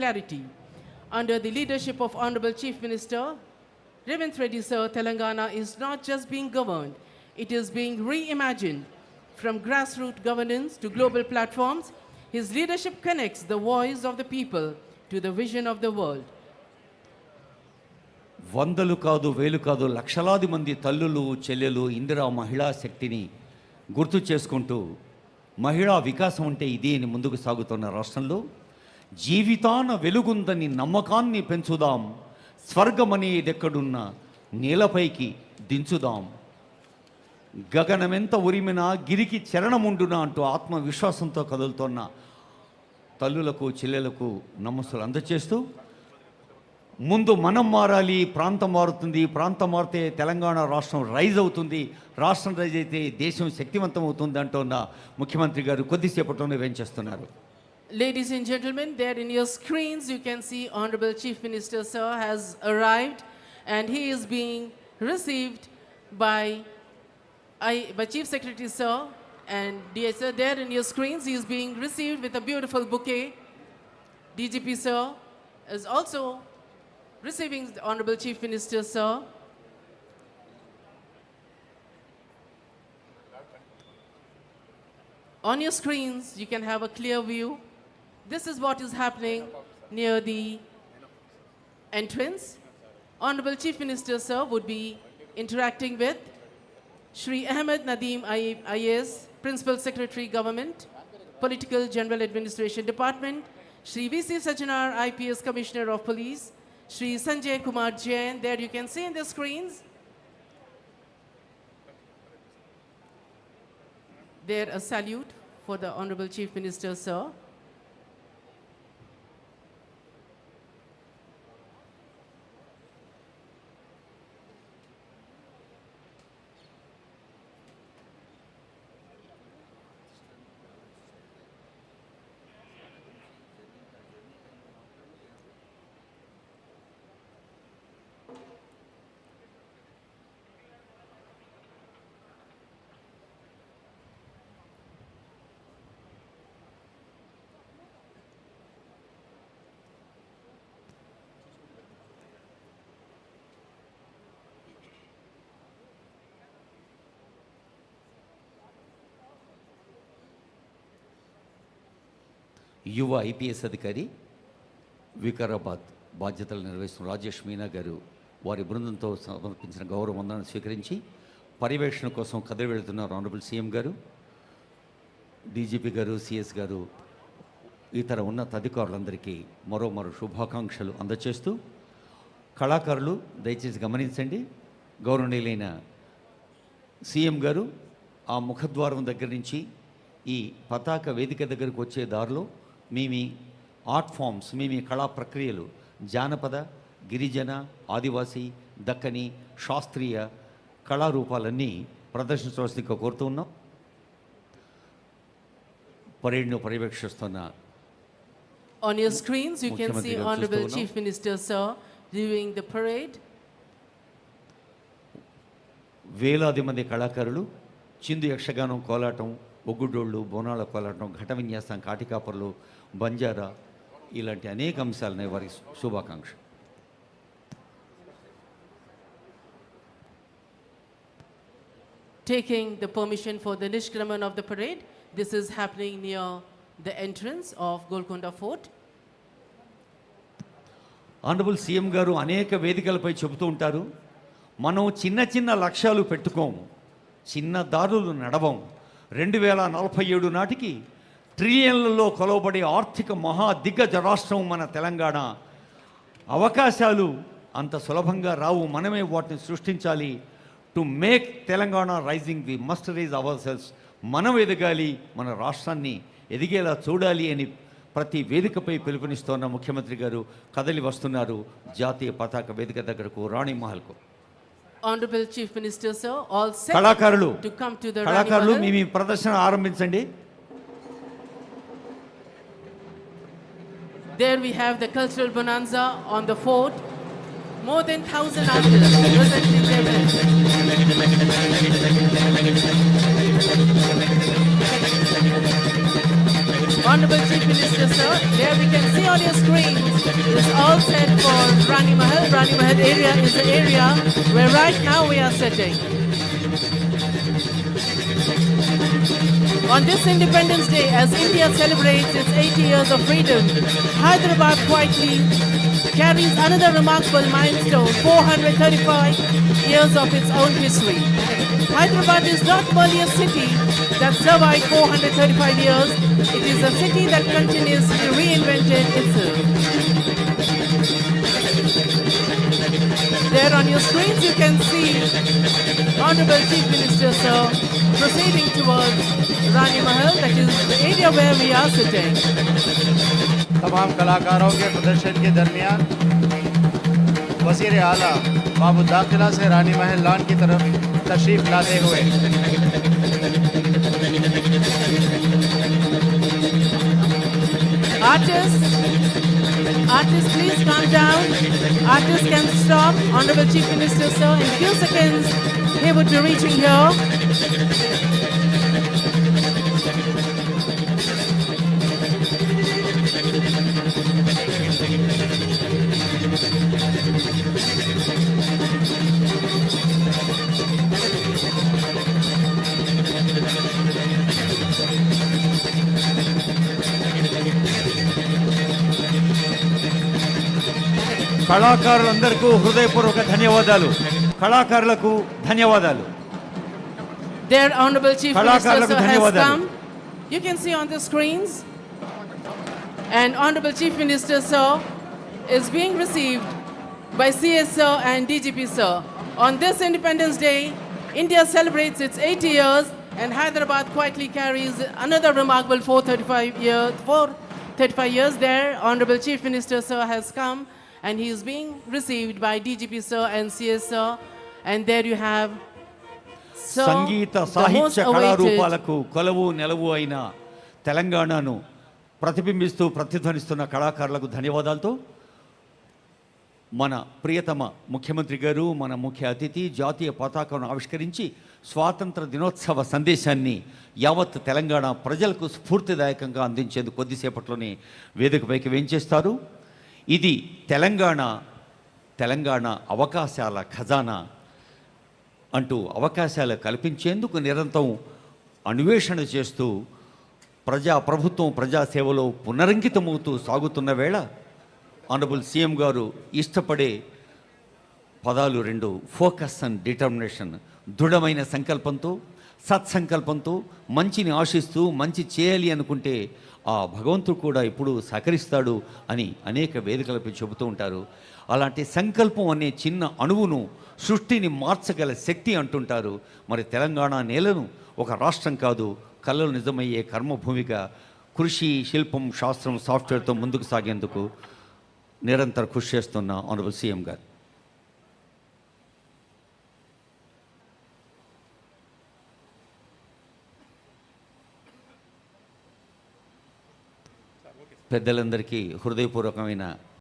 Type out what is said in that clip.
clarity. Under the leadership of Honorable Chief Minister Revanth Reddy sir, Telangana is not just being governed, it is being reimagined. From grassroots governance to global platforms, his leadership connects the voice of the people to the vision of the world. వందలు కాదు వేలు కాదు లక్షలాది మంది తల్లులు చెల్లెలు ఇందిరా మహిళా శక్తిని గుర్తు చేసుకుంటూ మహిళా వికాసం అంటే ఇది అని ముందుకు సాగుతున్న రాష్ట్రంలో జీవితాన వెలుగుందని నమ్మకాన్ని పెంచుదాం, స్వర్గమనేదెక్కడున్న నేలపైకి దించుదాం, గగనమెంత ఉరిమినా గిరికి చరణముండునా అంటూ ఆత్మవిశ్వాసంతో కదులుతున్న తల్లులకు చెల్లెలకు నమస్సులు అందచేస్తూ ముందు మనం మారాలి, ప్రాంతం మారుతుంది, ప్రాంతం మారితే తెలంగాణ రాష్ట్రం రైజ్ అవుతుంది, రాష్ట్రం రైజ్ అయితే దేశం శక్తివంతం అవుతుంది అంటున్న ముఖ్యమంత్రి గారు కొద్దిసేపట్లోనే వేంచేస్తున్నారు. Ladies and gentlemen, there in your screens you can see Honorable Chief Minister sir has arrived and he is being received by Chief Secretary sir and dear sir, there in your screens he is being received with a beautiful bouquet. DGP sir is also receiving the Honorable Chief Minister sir. On your screens you can have a clear view. This is what is happening near the entrance. Honorable Chief Minister sir would be interacting with Shri Ahmed Nadeem IAS, Principal Secretary Government, Political General Administration Department, Shri VC Sajanar IPS Commissioner of Police, Shri Sanjay Kumar Jain. There you can see in the screens. There a salute for the Honorable Chief Minister sir. యువ IPS అధికారి వికారాబాద్ బాధ్యతలు నిర్వహిస్తున్న రాజేష్ మీనా గారు వారి బృందంతో సమర్పించిన గౌరవ వందనాన్ని స్వీకరించి పర్యవేక్షణ కోసం కదిలి వెళుతున్నారు ఆనరబుల్ సీఎం గారు, డీజీపీ గారు, సిఎస్ గారు, ఇతర ఉన్నత అధికారులందరికీ మరో శుభాకాంక్షలు అందచేస్తూ కళాకారులు దయచేసి గమనించండి. గౌరవనీయులైన సీఎం గారు ఆ ముఖద్వారం దగ్గర నుంచి ఈ పతాక వేదిక దగ్గరకు వచ్చే దారిలో మీ ఆర్ట్ ఫామ్స్, మీ కళా ప్రక్రియలు, జానపద, గిరిజన, ఆదివాసీ, దక్కని, శాస్త్రీయ కళారూపాలన్నీ ప్రదర్శించవలసిందిగా కోరుతూ ఉన్నాం. పరేడ్ను పర్యవేక్షిస్తున్న On your screens you can see Honorable Chief Minister sir viewing the parade. వేలాది మంది కళాకారులు చిందు యక్షగానం, కోలాటం, ఒగ్గుడోళ్ళు, బోనాల కోలాటం, ఘట విన్యాసం, కాటికాపర్లు, బంజారా ఇలాంటి అనేక అంశాలనే వారి శుభాకాంక్ష. Taking the permission for the Nishkraman of the parade, this is happening near the entrance of Golconda Fort. Honourable CM గారు అనేక వేదికలపై చెబుతూ ఉంటారు, మనం చిన్న చిన్న లక్ష్యాలు పెట్టుకోము, చిన్న దారులు నడవం, 2047 నాటికి ట్రిలియన్లలో కొలవబడే ఆర్థిక మహా దిగ్గజ రాష్ట్రం మన తెలంగాణ. అవకాశాలు అంత సులభంగా రావు, మనమే వాటిని సృష్టించాలి. To make Telangana rising we must raise our selves. మనం ఎదగాలి, మన రాష్ట్రాన్ని ఎదిగేలా చూడాలి అని ప్రతి వేదికపై పిలుపునిస్తున్న ముఖ్యమంత్రి గారు కదలి వస్తున్నారు జాతీయ పతాక వేదిక దగ్గరకు, రాణి మహల్కు. Honorable Chief Minister sir, all set కళాకారులు to come to the Rani Mahal. మీ ప్రదర్శన ఆరంభించండి. There we have the cultural bonanza on the fort. More than 1,000 artists presenting their work. Honorable Chief Minister, sir, there we can see on your screen, is all set for Rani Mahal. Rani Mahal area is the area where right now we are sitting. On this Independence Day, as India celebrates its 80 years of freedom, Hyderabad quietly carries another remarkable milestone, 435 years of its own history. Hyderabad is not merely a city that survived 435 years, it is a city that continuously reinvented itself. There on your screens you can see Honorable Chief Minister, sir, proceeding towards Rani Mahal, that is the area where we are sitting. तमाम कलाकारों के प्रदर्शन के दरमियान वज़ीर आला बाबू दाखिला से रानी महल लॉन की तरफ तशरीफ लाते हुए Artists, please calm down. Artists can stop. Honorable Chief Minister, sir, in few seconds he would be reaching here. కళాకారులందరికీ హృదయపూర్వక ధన్యవాదాలు. కళాకారులకు ధన్యవాదాలు. Their Honorable Chief Minister, కళాకారులకు sir, has ధన్యవాదాలు. come. You can see on the screens. And Honorable Chief Minister, sir, is being received by CS sir and DGP sir. On this Independence Day, India celebrates its 80 years and Hyderabad quietly carries another remarkable 435 years there. Honorable Chief Minister, sir, has come and he is being received by DGP sir and CS sir. And there you have, sir, Sangeetha the most సాహిత్య awaited కళారూపాలకు కొలవు నెలవు అయిన తెలంగాణను ప్రతిబింబిస్తూ ప్రతిధ్వనిస్తున్న కళాకారులకు ధన్యవాదాలతో మన ప్రియతమ ముఖ్యమంత్రి గారు, మన ముఖ్య అతిథి జాతీయ పతాకను ఆవిష్కరించి స్వాతంత్ర దినోత్సవ సందేశాన్ని యావత్ తెలంగాణ ప్రజలకు స్ఫూర్తిదాయకంగా అందించేందుకు కొద్దిసేపట్లోనే వేదికపైకి వేంచేస్తారు. ఇది తెలంగాణ అవకాశాల ఖజానా అంటూ అవకాశాలు కల్పించేందుకు నిరంతరం అన్వేషణ చేస్తూ ప్రభుత్వం ప్రజాసేవలో పునరంకితమవుతూ సాగుతున్న వేళ ఆనరబుల్ సీఎం గారు ఇష్టపడే పదాలు రెండు: ఫోకస్ అండ్ డిటర్మినేషన్. దృఢమైన సంకల్పంతో, సత్సంకల్పంతో మంచిని ఆశిస్తూ మంచి చేయాలి అనుకుంటే ఆ భగవంతుడు కూడా ఇప్పుడు సహకరిస్తాడు అని అనేక వేదికలపై చెబుతూ ఉంటారు. అలాంటి సంకల్పం అనే చిన్న అణువును సృష్టిని మార్చగల శక్తి అంటుంటారు. మరి తెలంగాణ నేలను ఒక రాష్ట్రం కాదు, కళలు నిజమయ్యే కర్మభూమిగా కృషి, శిల్పం, శాస్త్రం, సాఫ్ట్వేర్తో ముందుకు సాగేందుకు నిరంతరం కృషి చేస్తున్న ఆనరబుల్ సీఎం గారు. పెద్దలందరికీ హృదయపూర్వకమైన